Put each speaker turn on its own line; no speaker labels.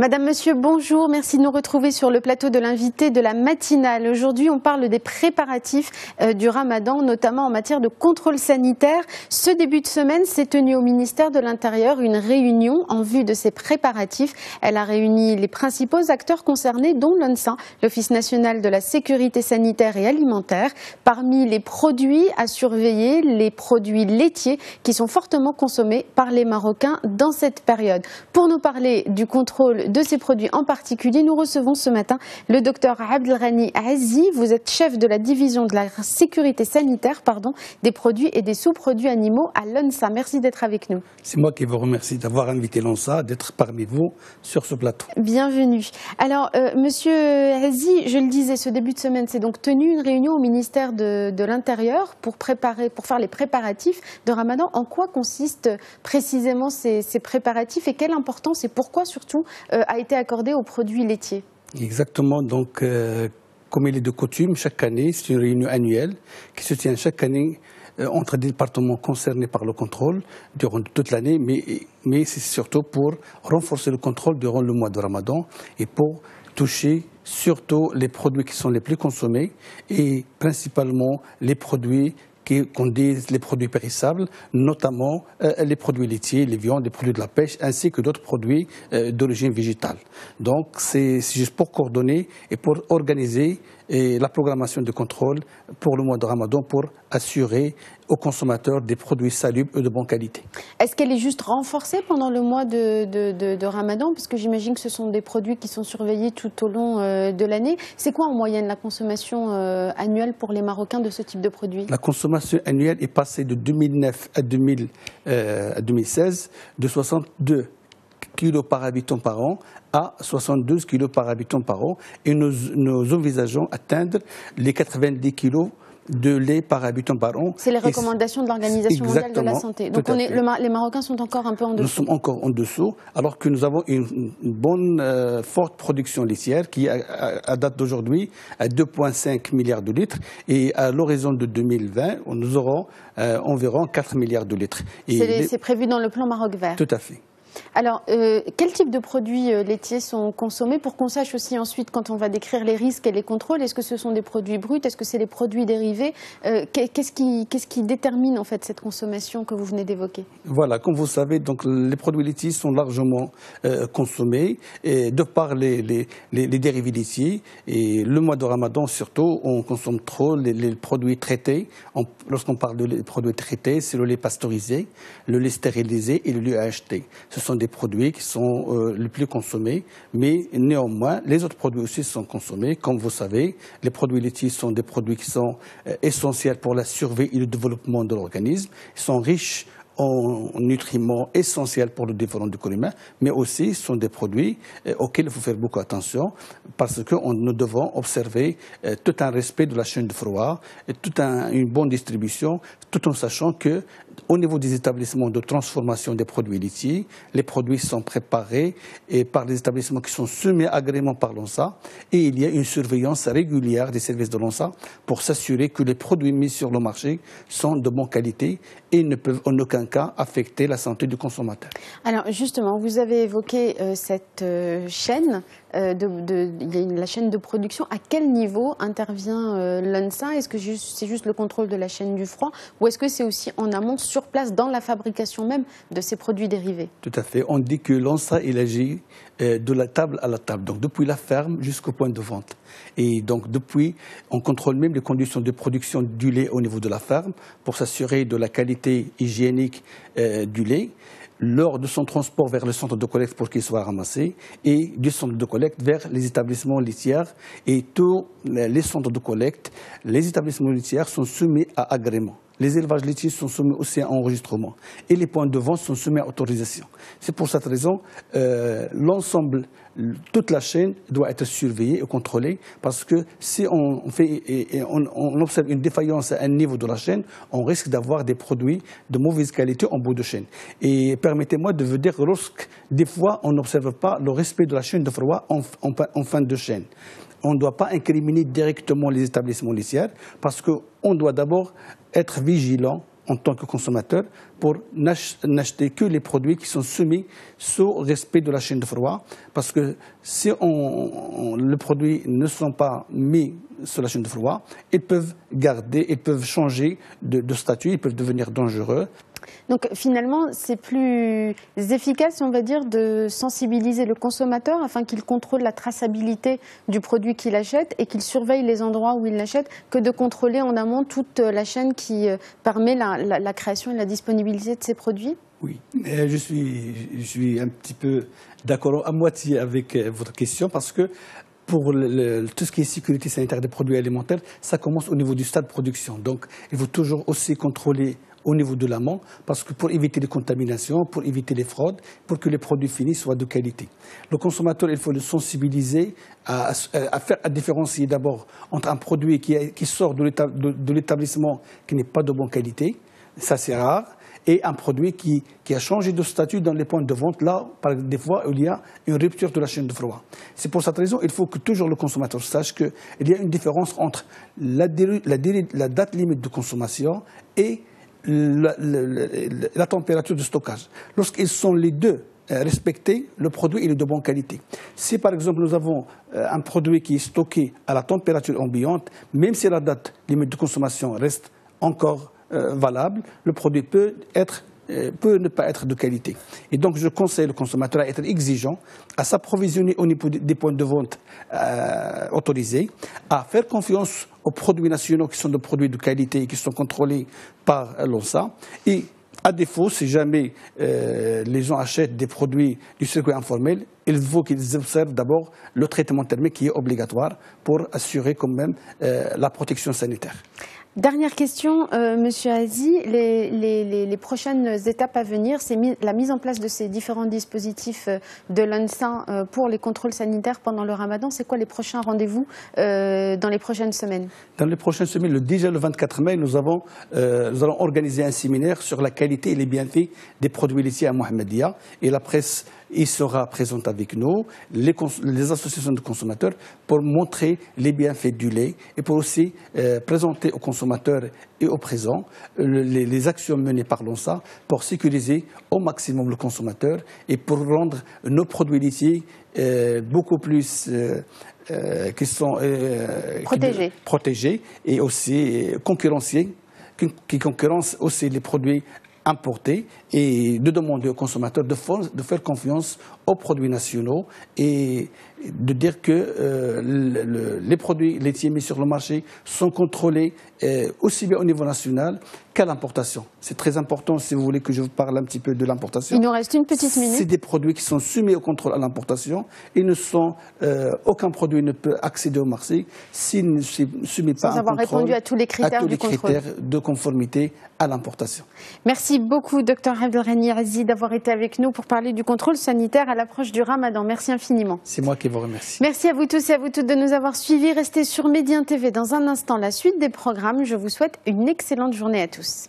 Madame, Monsieur, bonjour. Merci de nous retrouver sur le plateau de l'invité de la matinale. Aujourd'hui, on parle des préparatifs du Ramadan, notamment en matière de contrôle sanitaire. Ce début de semaine s'est tenu au ministère de l'Intérieur une réunion en vue de ces préparatifs. Elle a réuni les principaux acteurs concernés, dont l'ONSA, l'Office national de la sécurité sanitaire et alimentaire. Parmi les produits à surveiller, les produits laitiers qui sont fortement consommés par les Marocains dans cette période. Pour nous parler du contrôle de ces produits en particulier, nous recevons ce matin le docteur Abdelghani Azzi. Vous êtes chef de la division de la sécurité sanitaire des produits et des sous-produits animaux à l'ONSA. Merci d'être avec nous.
C'est moi qui vous remercie d'avoir invité l'ONSA, d'être parmi vous sur ce plateau.
Bienvenue. Alors, monsieur Azzi, je le disais, ce début de semaine, c'est donc tenu une réunion au ministère de l'Intérieur pour faire les préparatifs de Ramadan. En quoi consistent précisément ces préparatifs et quelle importance et pourquoi surtout a été accordée aux produits laitiers? Exactement.
Donc, comme il est de coutume, chaque année, c'est une réunion annuelle qui se tient chaque année entre des départements concernés par le contrôle durant toute l'année, mais c'est surtout pour renforcer le contrôle durant le mois de Ramadan et pour toucher surtout les produits qui sont les plus consommés et principalement les produits qu'on dit les produits périssables, notamment les produits laitiers, les viandes, les produits de la pêche, ainsi que d'autres produits d'origine végétale. Donc c'est juste pour coordonner et pour organiser la programmation de contrôle pour le mois de Ramadan pour assurer aux consommateurs des produits salubres et de bonne qualité.
Est-ce qu'elle est juste renforcée pendant le mois de Ramadan? Parce que j'imagine que ce sont des produits qui sont surveillés tout au long de l'année. C'est quoi en moyenne la consommation annuelle pour les Marocains de ce type de produits?
La consommation annuelle est passée de 2009 à 2016 de 62 kilos par habitant par an à 72 kilos par habitant par an et nous envisageons atteindre les 90 kilos de lait par habitant par an.
C'est les recommandations de l'Organisation mondiale de la santé. Donc les Marocains sont encore un peu en dessous.
Nous sommes encore en dessous, alors que nous avons une bonne, forte production laitière qui, à date d'aujourd'hui, à 2,5 milliards de litres. Et à l'horizon de 2020, nous aurons environ 4 milliards de litres.
C'est prévu dans le plan Maroc vert.
Tout à fait.
Alors, quel type de produits laitiers sont consommés pour qu'on sache aussi ensuite, quand on va décrire les risques et les contrôles, est-ce que ce sont des produits bruts, est-ce que c'est des produits dérivés? Qu'est-ce qui détermine en fait cette consommation que vous venez d'évoquer?
Voilà, comme vous savez, donc les produits laitiers sont largement consommés de par les dérivés laitiers. Et le mois de Ramadan, surtout, on consomme trop les produits traités. Lorsqu'on parle de produits traités, c'est le lait pasteurisé, le lait stérilisé et le lait AHT. Ce sont des produits qui sont les plus consommés, mais néanmoins, les autres produits aussi sont consommés. Comme vous savez, les produits laitiers sont des produits qui sont essentiels pour la survie et le développement de l'organisme. Ils sont riches en nutriments essentiels pour le développement du corps humain, mais aussi sont des produits auxquels il faut faire beaucoup attention parce que nous devons observer tout un respect de la chaîne de froid, une bonne distribution, tout en sachant que au niveau des établissements de transformation des produits laitiers, les produits sont préparés par des établissements qui sont soumis à agrément par l'ONSA et il y a une surveillance régulière des services de l'ONSA pour s'assurer que les produits mis sur le marché sont de bonne qualité et ne peuvent en aucun cas affecter la santé du consommateur.
Alors justement, vous avez évoqué cette chaîne, la chaîne de production. À quel niveau intervient l'ONSA? Est-ce que c'est juste le contrôle de la chaîne du froid ou est-ce que c'est aussi en amont, sur place, dans la fabrication même de ces produits dérivés?
Tout à fait. On dit que l'ONSA, il agit de la table à la table, donc depuis la ferme jusqu'au point de vente. Et donc depuis, on contrôle même les conditions de production du lait au niveau de la ferme pour s'assurer de la qualité hygiénique du lait, lors de son transport vers le centre de collecte pour qu'il soit ramassé et du centre de collecte vers les établissements laitiers. Et tous les centres de collecte, les établissements laitiers sont soumis à agrément. Les élevages laitiers sont soumis aussi à enregistrement et les points de vente sont soumis à autorisation. C'est pour cette raison l'ensemble, toute la chaîne doit être surveillée et contrôlée parce que si on observe une défaillance à un niveau de la chaîne, on risque d'avoir des produits de mauvaise qualité en bout de chaîne. Et permettez-moi de vous dire que des fois on n'observe pas le respect de la chaîne de froid en fin de chaîne. On ne doit pas incriminer directement les établissements laitiers parce qu'on doit d'abord être vigilant en tant que consommateur pour n'acheter que les produits qui sont soumis sous respect de la chaîne de froid. Parce que si les produits ne sont pas mis sur la chaîne de froid, ils peuvent changer de statut, ils peuvent devenir dangereux.
Donc finalement, c'est plus efficace, on va dire, de sensibiliser le consommateur afin qu'il contrôle la traçabilité du produit qu'il achète et qu'il surveille les endroits où il l'achète, que de contrôler en amont toute la chaîne qui permet la création et la disponibilité de ces produits?
Oui, je suis un petit peu d'accord à moitié avec votre question parce que pour tout ce qui est sécurité sanitaire des produits alimentaires, ça commence au niveau du stade de production. Donc il faut toujours aussi contrôler au niveau de l'amont, parce que pour éviter les contaminations, pour éviter les fraudes, pour que les produits finis soient de qualité. Le consommateur, il faut le sensibiliser à différencier d'abord entre un produit qui sort de l'établissement qui n'est pas de bonne qualité, ça c'est rare, et un produit qui a changé de statut dans les points de vente, là, des fois, il y a une rupture de la chaîne de froid. C'est pour cette raison qu'il faut que toujours le consommateur sache qu'il y a une différence entre la date limite de consommation et la température de stockage. Lorsqu'ils sont les deux respectés, le produit est de bonne qualité. Si par exemple nous avons un produit qui est stocké à la température ambiante, même si la date limite de consommation reste encore valable, le produit peut ne pas être de qualité. Et donc je conseille le consommateur à être exigeant, à s'approvisionner au niveau des points de vente autorisés, à faire confiance aux produits nationaux qui sont des produits de qualité et qui sont contrôlés par l'ONSA. Et à défaut, si jamais les gens achètent des produits du circuit informel, il faut qu'ils observent d'abord le traitement thermique qui est obligatoire pour assurer quand même la protection sanitaire.
Dernière question, Monsieur Azi, les prochaines étapes à venir, c'est la mise en place de ces différents dispositifs de l'ONSA pour les contrôles sanitaires pendant le Ramadan. C'est quoi les prochains rendez-vous dans les prochaines semaines?
Dans les prochaines semaines, déjà le 24 mai, nous allons organiser un séminaire sur la qualité et les bienfaits des produits laitiers à Mohammedia. Et la presse y sera présente avec nous, les associations de consommateurs, pour montrer les bienfaits du lait et pour aussi présenter aux consommateurs et aux présents les actions menées par l'ONSA pour sécuriser au maximum le consommateur et pour rendre nos produits laitiers beaucoup plus qui sont protégés et aussi concurrenciés, qui concurrencent aussi les produits importés, et de demander aux consommateurs de faire confiance aux produits nationaux et de dire que les produits laitiers mis sur le marché sont contrôlés aussi bien au niveau national qu'à l'importation. C'est très important, si vous voulez que je vous parle un petit peu de l'importation.
Il nous reste une petite minute.
C'est des produits qui sont soumis au contrôle à l'importation et aucun produit ne peut accéder au marché s'il ne se soumet pas à un contrôle. Sans avoir répondu à tous les critères du contrôle. À tous les critères de conformité à l'importation.
Merci beaucoup, Dr Abdelghani Azi, d'avoir été avec nous pour parler du contrôle sanitaire à l'approche du Ramadan. Merci infiniment.
C'est moi qui vous remercie.
Merci à vous tous et à vous toutes de nous avoir suivis. Restez sur Médien TV dans un instant, la suite des programmes. Je vous souhaite une excellente journée à tous.